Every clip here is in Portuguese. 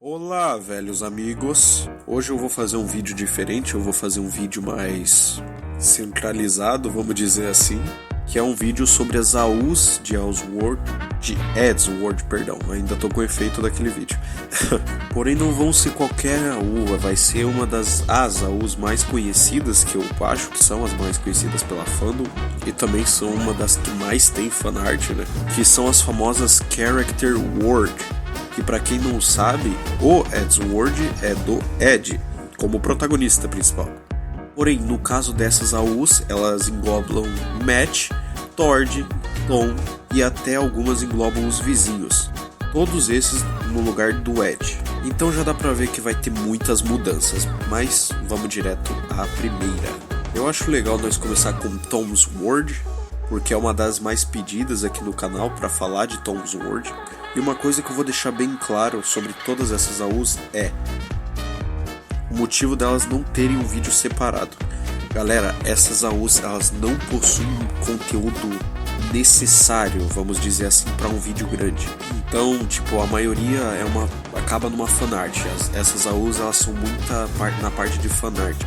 Olá, velhos amigos! Hoje eu vou fazer um vídeo diferente, eu vou fazer um vídeo mais centralizado, vamos dizer assim, que é um vídeo sobre as AUs de Eddsworld, ainda tô com o efeito daquele vídeo. Porém não vão ser qualquer AU, vai ser uma das AUs mais conhecidas, que eu acho que são as mais conhecidas pela fandom, e também são uma das que mais tem fanart, né? Que são as famosas Character Word. Que para quem não sabe, o Eddsworld é do Ed, como protagonista principal. Porém, no caso dessas AUs, elas englobam Matt, Tord, Tom e até algumas englobam os vizinhos. Todos esses no lugar do Ed. Então já dá pra ver que vai ter muitas mudanças, mas vamos direto à primeira. Eu acho legal nós começar com Tom's World, porque é uma das mais pedidas aqui no canal para falar de Tom's World. E uma coisa que eu vou deixar bem claro sobre todas essas AUs é o motivo delas não terem um vídeo separado. Galera, essas AUs elas não possuem conteúdo necessário, vamos dizer assim, para um vídeo grande. Então, a maioria acaba numa fanart. Essas AUs elas são muita na parte de fanart.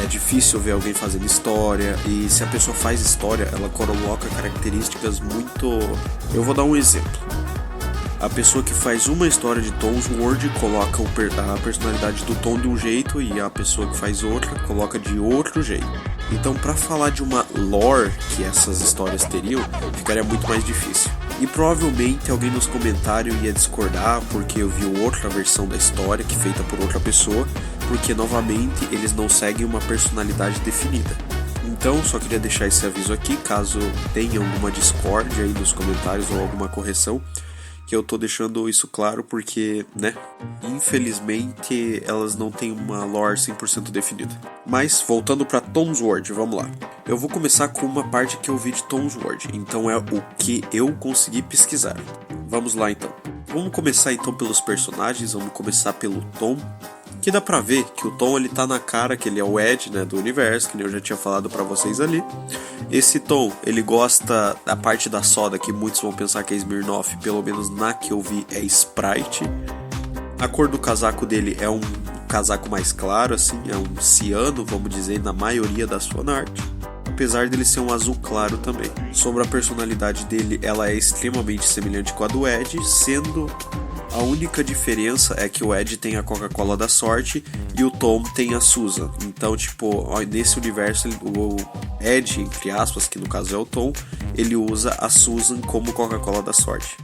É difícil ver alguém fazendo história, e se a pessoa faz história, ela coloca características muito... Eu vou dar um exemplo. A pessoa que faz uma história de Tom's World coloca a personalidade do Tom de um jeito, e a pessoa que faz outra coloca de outro jeito. Então, para falar de uma lore que essas histórias teriam, ficaria muito mais difícil. E provavelmente alguém nos comentários ia discordar porque eu vi outra versão da história que é feita por outra pessoa, porque novamente eles não seguem uma personalidade definida. Então só queria deixar esse aviso aqui, caso tenha alguma discórdia aí nos comentários ou alguma correção, que eu tô deixando isso claro porque, infelizmente elas não têm uma lore 100% definida. Mas, voltando pra Tom's World, vamos lá. Eu vou começar com uma parte que eu vi de Tom's World, então é o que eu consegui pesquisar. Vamos lá então. Vamos começar então pelos personagens, vamos começar pelo Tom. Que dá pra ver que o Tom ele tá na cara que ele é o Ed, do universo, que eu já tinha falado pra vocês ali. Esse Tom, ele gosta da parte da soda, que muitos vão pensar que é Smirnoff, pelo menos na que eu vi é Sprite. A cor do casaco dele é um casaco mais claro, assim, é um ciano, vamos dizer, na maioria das fanart. Apesar dele ser um azul claro também. Sobre a personalidade dele, ela é extremamente semelhante com a do Ed, sendo... A única diferença é que o Ed tem a Coca-Cola da sorte e o Tom tem a Susan. Então, nesse universo, o Ed, entre aspas, que no caso é o Tom, ele usa a Susan como Coca-Cola da sorte.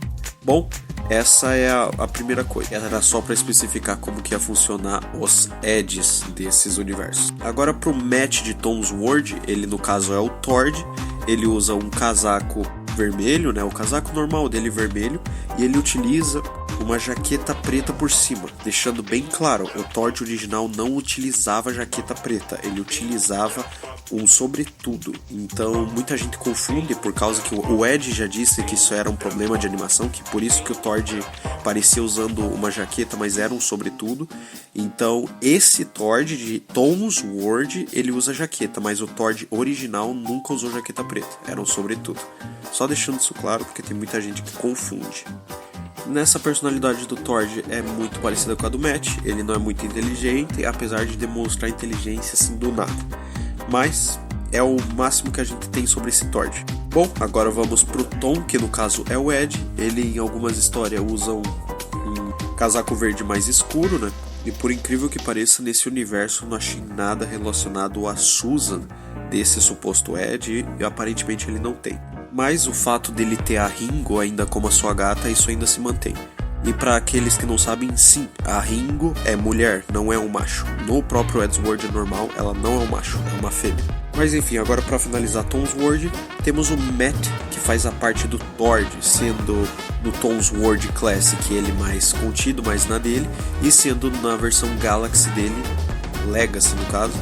Bom, essa é a primeira coisa. Era só para especificar como que ia funcionar os Eds desses universos. Agora pro Matt de Tom's World, ele no caso é o Tord. Ele usa um casaco vermelho, o casaco normal dele vermelho, e ele utiliza uma jaqueta preta por cima, deixando bem claro, o Tord original não utilizava jaqueta preta, ele utilizava um sobretudo. Então muita gente confunde por causa que o Ed já disse que isso era um problema de animação, que por isso que o Tord parecia usando uma jaqueta, mas era um sobretudo. Então esse Tord de Tom's World, ele usa jaqueta, mas o Tord original nunca usou jaqueta preta, era um sobretudo. Só deixando isso claro, porque tem muita gente que confunde. Nessa personalidade do Tord é muito parecida com a do Matt, ele não é muito inteligente, apesar de demonstrar inteligência assim do nada. Mas é o máximo que a gente tem sobre esse Tord. Bom, agora vamos pro Tom, que no caso é o Ed. Ele em algumas histórias usa um casaco verde mais escuro, E por incrível que pareça, nesse universo não achei nada relacionado a Susan desse suposto Ed, e aparentemente ele não tem. Mas o fato dele ter a Ringo ainda como a sua gata, isso ainda se mantém. E para aqueles que não sabem, sim, a Ringo é mulher, não é um macho. No próprio Eddsworld normal, ela não é um macho, é uma fêmea. Mas enfim, agora para finalizar Tom's World, temos o Matt, que faz a parte do Tord, sendo no Tom's World Classic ele mais contido, mais na dele, e sendo na versão Galaxy dele, Legacy no caso,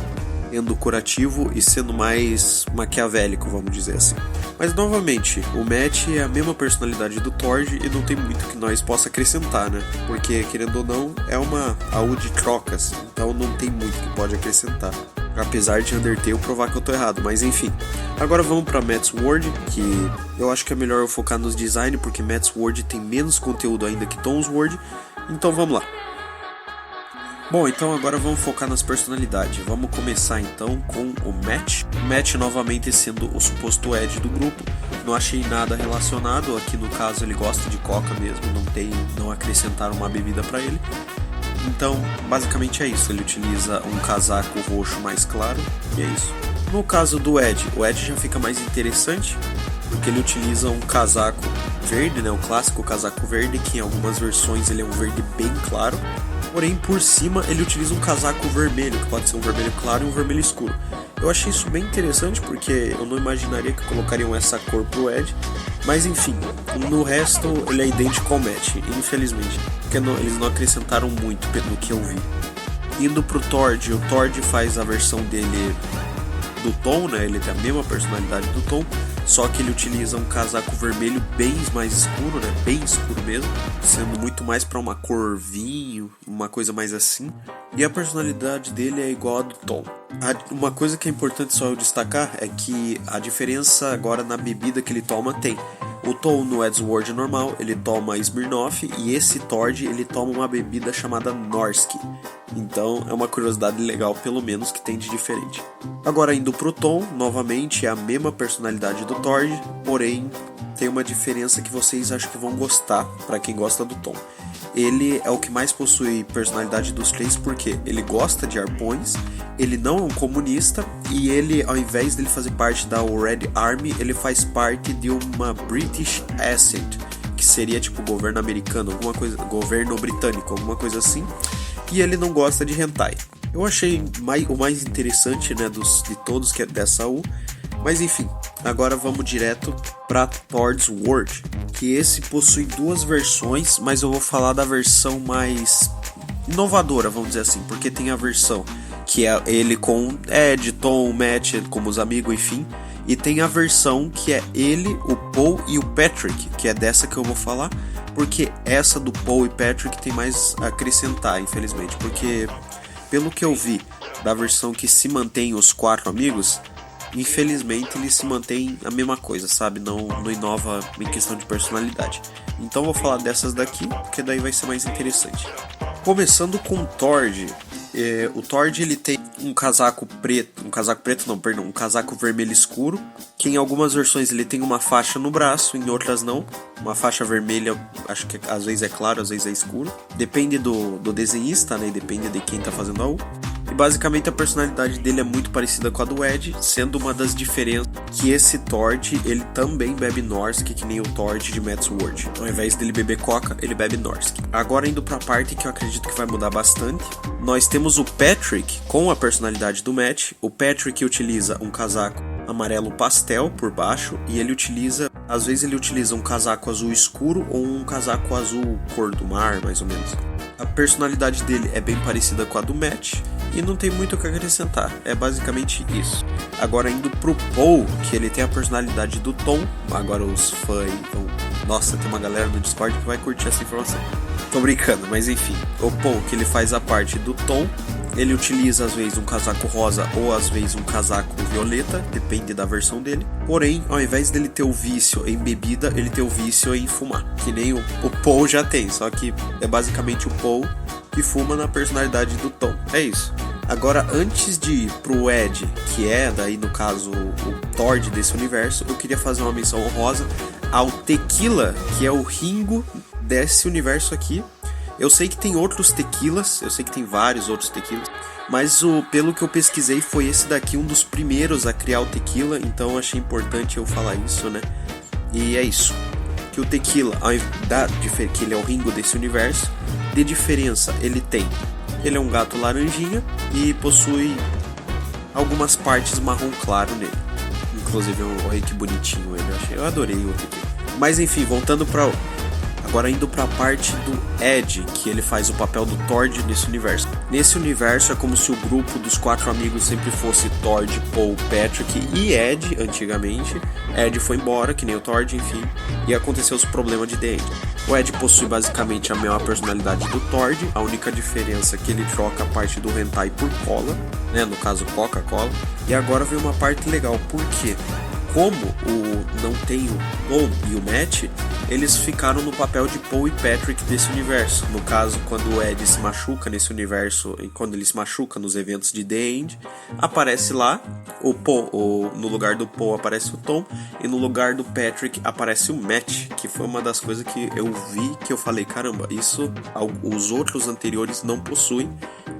sendo curativo e sendo mais maquiavélico, vamos dizer assim. Mas novamente, o Matt é a mesma personalidade do Tord e não tem muito que nós possa acrescentar, Porque, querendo ou não, é uma AU de trocas, então não tem muito que pode acrescentar. Apesar de Undertale provar que eu tô errado, mas enfim. Agora vamos pra Matt's World, que eu acho que é melhor eu focar nos design, porque Matt's World tem menos conteúdo ainda que Tom's World, então vamos lá. Bom, então agora vamos focar nas personalidades. Vamos começar então com o Matt. O Matt novamente sendo o suposto Ed do grupo. Não achei nada relacionado, aqui no caso ele gosta de coca mesmo, não acrescentaram uma bebida pra ele. Então, basicamente é isso, ele utiliza um casaco roxo mais claro, e é isso. No caso do Ed, o Ed já fica mais interessante, porque ele utiliza um casaco verde, né, o clássico casaco verde, que em algumas versões ele é um verde bem claro. Porém, por cima ele utiliza um casaco vermelho, que pode ser um vermelho claro e um vermelho escuro. Eu achei isso bem interessante, porque eu não imaginaria que colocariam essa cor pro Ed. Mas enfim, no resto ele é idêntico ao Matt, infelizmente. Porque eles não acrescentaram muito pelo que eu vi. Indo pro Tord, o Tord faz a versão dele do Tom, né? Ele tem a mesma personalidade do Tom, só que ele utiliza um casaco vermelho bem mais escuro, né? Bem escuro mesmo, sendo muito mais para uma cor vinho, uma coisa mais assim. E a personalidade dele é igual a do Tom. Uma coisa que é importante só eu destacar é que a diferença agora na bebida que ele toma tem. O Tom no Edgeworld normal, ele toma Smirnoff, e esse Tord, ele toma uma bebida chamada Norski. Então é uma curiosidade legal, pelo menos, que tem de diferente. Agora indo pro Tom, novamente é a mesma personalidade do Tord, porém tem uma diferença que vocês acham que vão gostar, para quem gosta do Tom. Ele é o que mais possui personalidade dos três, porque ele gosta de arpões, ele não é um comunista, e ele, ao invés dele fazer parte da Red Army, ele faz parte de uma British Asset, que seria tipo governo americano, alguma coisa, governo britânico, alguma coisa assim. E ele não gosta de hentai. Eu achei o mais interessante, né, de todos, que é dessa U. Mas enfim, agora vamos direto para Tord's World, que esse possui duas versões, mas eu vou falar da versão mais inovadora, vamos dizer assim, porque tem a versão que é ele com Ed, Tom, Matt, como os amigos, enfim, e tem a versão que é ele, o Paul e o Patrick, que é dessa que eu vou falar, porque essa do Paul e Patrick tem mais a acrescentar, infelizmente, porque pelo que eu vi da versão que se mantém os quatro amigos, infelizmente ele se mantém a mesma coisa, sabe? Não inova em questão de personalidade. Então vou falar dessas daqui, porque daí vai ser mais interessante. Começando com o Tord. O Tord, ele tem um casaco vermelho escuro, que em algumas versões ele tem uma faixa no braço, em outras não. Uma faixa vermelha, acho que às vezes é claro, às vezes é escuro. Depende do desenhista, né? Depende de quem tá fazendo a U. E basicamente a personalidade dele é muito parecida com a do Ed, sendo uma das diferenças que esse Tord, ele também bebe Norsk, que nem o Tord de Matt's World. Ao invés dele beber coca, ele bebe Norsk. Agora indo pra parte que eu acredito que vai mudar bastante, nós temos o Patrick com a personalidade do Matt. O Patrick utiliza um casaco amarelo pastel por baixo, e às vezes ele utiliza um casaco azul escuro ou um casaco azul cor do mar, mais ou menos. A personalidade dele é bem parecida com a do Matt, e não tem muito o que acrescentar, é basicamente isso. Agora indo pro Paul, que ele tem a personalidade do Tom. Agora os fãs vão... Nossa, tem uma galera no Discord que vai curtir essa informação. Tô brincando, mas enfim. O Paul, que ele faz a parte do Tom, ele utiliza às vezes um casaco rosa ou às vezes um casaco violeta, depende da versão dele. Porém, ao invés dele ter o vício em bebida, ele tem o vício em fumar, que nem o Paul já tem, só que é basicamente o Paul que fuma na personalidade do Tom. É isso. Agora, antes de ir pro Ed, que é daí no caso o Tord desse universo, eu queria fazer uma menção honrosa ao Tequila, que é o Ringo desse universo aqui. Eu sei que tem outros tequilas, eu sei que tem vários outros tequilas, mas pelo que eu pesquisei foi esse daqui um dos primeiros a criar o tequila, então eu achei importante eu falar isso, né? E é isso. Que o tequila, que ele é o Ringo desse universo, de diferença ele é um gato laranjinha e possui algumas partes marrom claro nele. Inclusive, olha que bonitinho ele, eu adorei o tequila. Mas enfim, voltando para... Agora indo pra parte do Ed, que ele faz o papel do Tord nesse universo. Nesse universo é como se o grupo dos quatro amigos sempre fosse Tord, Paul, Patrick e Ed, antigamente. Ed foi embora, que nem o Tord, enfim, e aconteceu os problemas de The End. O Ed possui basicamente a mesma personalidade do Tord, a única diferença é que ele troca a parte do hentai por cola, né, no caso Coca-Cola. E agora vem uma parte legal, por quê? como não tem o Tom e o Matt, eles ficaram no papel de Paul e Patrick desse universo. No caso, quando o Ed se machuca nesse universo, e quando ele se machuca nos eventos de The End, aparece lá o Paul, no lugar do Paul aparece o Tom, e no lugar do Patrick aparece o Matt, que foi uma das coisas que eu vi que eu falei, caramba, isso os outros anteriores não possuem,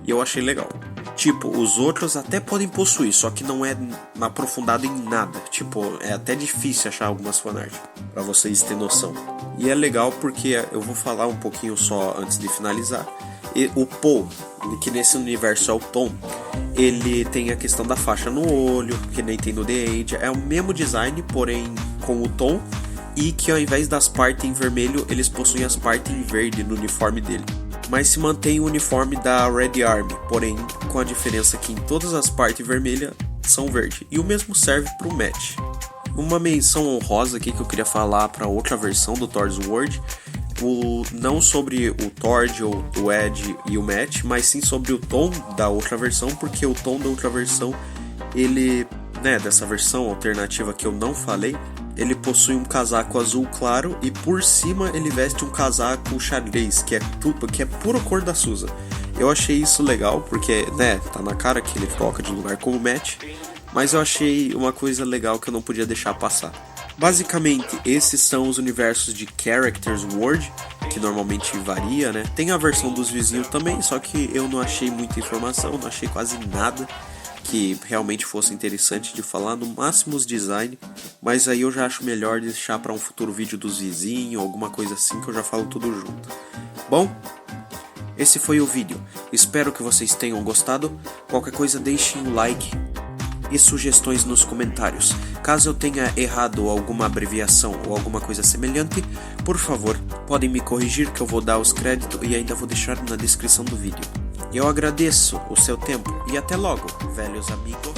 e eu achei legal. Tipo, os outros até podem possuir, só que não é aprofundado em nada. Tipo, é até difícil achar algumas fanart, pra vocês terem noção. E é legal porque eu vou falar um pouquinho só antes de finalizar. E o Paul, que nesse universo é o Tom, ele tem a questão da faixa no olho, que nem tem no The End. É o mesmo design, porém com o Tom. E que ao invés das partes em vermelho, eles possuem as partes em verde no uniforme dele. Mas se mantém o uniforme da Red Army, porém com a diferença que em todas as partes vermelhas são verde. E o mesmo serve para o Matt. Uma menção honrosa aqui que eu queria falar para outra versão do Thor's World, não sobre o Thor, o Ed e o Matt, mas sim sobre o Tom da outra versão, porque o Tom da outra versão, ele, dessa versão alternativa que eu não falei, ele possui um casaco azul claro e por cima ele veste um casaco xadrez, que é pura cor da Susan. Eu achei isso legal porque, tá na cara que ele troca de lugar com o Matt, mas eu achei uma coisa legal que eu não podia deixar passar. Basicamente, esses são os universos de Characters World, que normalmente varia, Tem a versão dos vizinhos também, só que eu não achei muita informação, não achei quase nada que realmente fosse interessante de falar, no máximo os design, mas aí eu já acho melhor deixar para um futuro vídeo dos vizinhos, alguma coisa assim que eu já falo tudo junto. Bom, esse foi o vídeo, espero que vocês tenham gostado, qualquer coisa deixem um like e sugestões nos comentários. Caso eu tenha errado alguma abreviação ou alguma coisa semelhante, por favor, podem me corrigir que eu vou dar os créditos e ainda vou deixar na descrição do vídeo. Eu agradeço o seu tempo e até logo, velhos amigos.